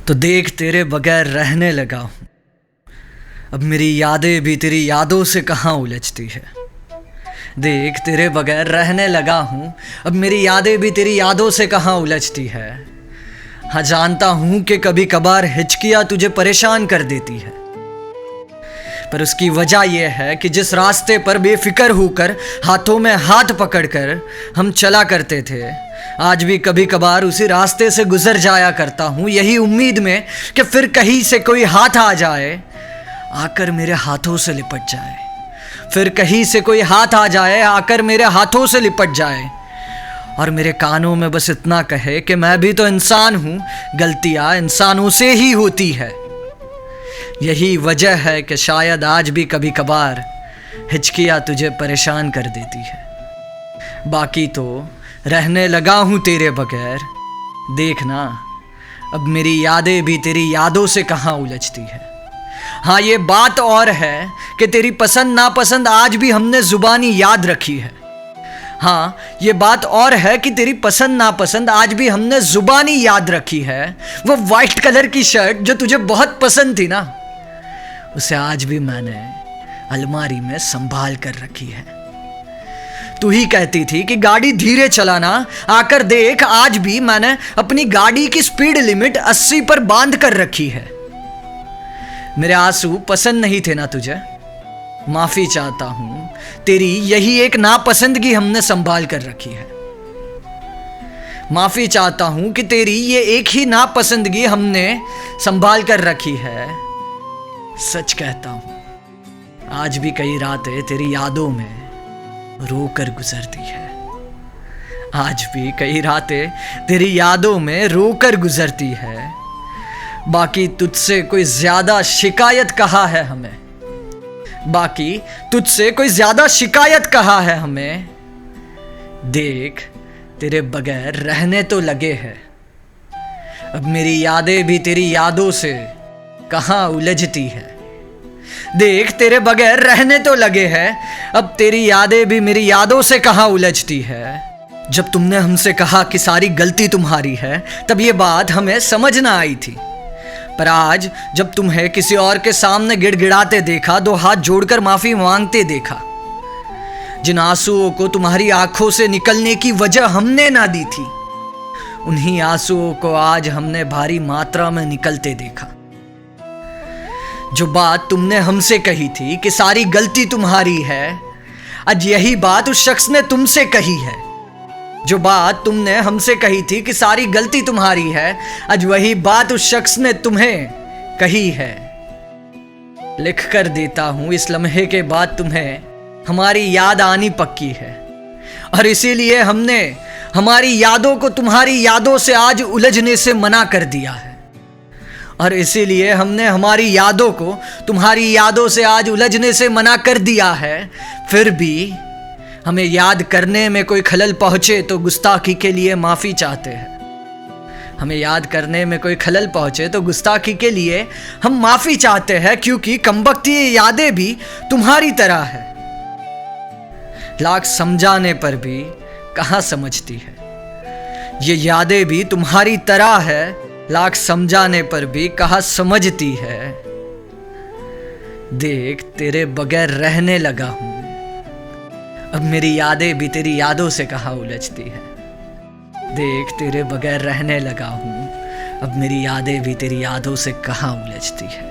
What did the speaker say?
तो देख तेरे बगैर रहने लगा हूँ। अब मेरी यादें भी तेरी यादों से कहाँ उलझती है। देख तेरे बगैर रहने लगा हूँ। अब मेरी यादें भी तेरी यादों से कहाँ उलझती है। हाँ जानता हूँ कि कभी कभार हिचकियाँ तुझे परेशान कर देती है, पर उसकी वजह यह है कि जिस रास्ते पर बेफिक्र होकर हाथों में हाथ पकड़कर हम चला करते थे, आज भी कभी कभार उसी रास्ते से गुजर जाया करता हूँ, यही उम्मीद में कि फिर कहीं से कोई हाथ आ जाए, आकर मेरे हाथों से लिपट जाए। फिर कहीं से कोई हाथ आ जाए, आकर मेरे हाथों से लिपट जाए और मेरे कानों में बस इतना कहे कि मैं भी तो इंसान हूँ, गलतियाँ इंसानों से ही होती है। यही वजह है कि शायद आज भी कभी कभार हिचकियाँ तुझे परेशान कर देती है। बाकी तो रहने लगा हूँ तेरे बगैर। देखना अब मेरी यादें भी तेरी यादों से कहाँ उलझती है। हाँ ये बात और है कि तेरी पसंद नापसंद आज भी हमने जुबानी याद रखी है। हाँ ये बात और है कि तेरी पसंद नापसंद आज भी हमने जुबानी याद रखी है। वो वाइट कलर की शर्ट जो तुझे बहुत पसंद थी ना, उसे आज भी मैंने अलमारी में संभाल कर रखी है। तू ही कहती थी कि गाड़ी धीरे चलाना, आकर देख आज भी मैंने अपनी गाड़ी की स्पीड लिमिट 80 पर बांध कर रखी है। मेरे आंसू पसंद नहीं थे ना तुझे, माफी चाहता हूं, तेरी यही एक नापसंदगी हमने संभाल कर रखी है। माफी चाहता हूं कि तेरी ये एक ही नापसंदगी हमने संभाल कर रखी है। सच कहता हूं आज भी कई रातें तेरी यादों में रोकर गुजरती है। आज भी कई रातें तेरी यादों में रोकर गुजरती है। बाकी तुझसे कोई ज्यादा शिकायत कहाँ है हमें, बाकी तुझसे कोई ज्यादा शिकायत कहाँ है हमें। देख तेरे बगैर रहने तो लगे हैं, अब मेरी यादें भी तेरी यादों से कहाँ उलझती है। देख तेरे बगैर रहने तो लगे हैं, अब तेरी यादें भी मेरी यादों से कहाँ उलझती है। जब तुमने हमसे कहा कि सारी गलती तुम्हारी है, तब ये बात हमें समझ ना आई थी, पर आज जब तुम्हें किसी और के सामने गिड़गिड़ाते देखा, दो हाथ जोड़कर माफी मांगते देखा, जिन आंसुओं को तुम्हारी आंखों से निकलने की वजह हमने ना दी थी, उन्हीं आंसुओं को आज हमने भारी मात्रा में निकलते देखा। जो बात तुमने हमसे कही थी कि सारी गलती तुम्हारी है, आज यही बात उस शख्स ने तुमसे कही है। जो बात तुमने हमसे कही थी कि सारी गलती तुम्हारी है, आज वही बात उस शख्स ने तुम्हें कही है। लिख कर देता हूं इस लम्हे के बाद तुम्हें हमारी याद आनी पक्की है, और इसीलिए हमने हमारी यादों को तुम्हारी यादों से आज उलझने से मना कर दिया है। और इसीलिए हमने हमारी यादों को तुम्हारी यादों से आज उलझने से मना कर दिया है। फिर भी हमें याद करने में कोई खलल पहुंचे तो गुस्ताखी के लिए माफ़ी चाहते हैं। हमें याद करने में कोई खलल पहुंचे तो गुस्ताखी के लिए हम माफ़ी चाहते हैं, क्योंकि कमबख्ती ये यादें भी तुम्हारी तरह है, लाख समझाने पर भी कहाँ समझती है। ये यादें भी तुम्हारी तरह है, लाख समझाने पर भी कहाँ समझती है। देख तेरे बगैर रहने लगा हूं, अब मेरी यादें भी तेरी यादों से कहाँ उलझती है। देख तेरे बगैर रहने लगा हूं, अब मेरी यादें भी तेरी यादों से कहाँ उलझती है।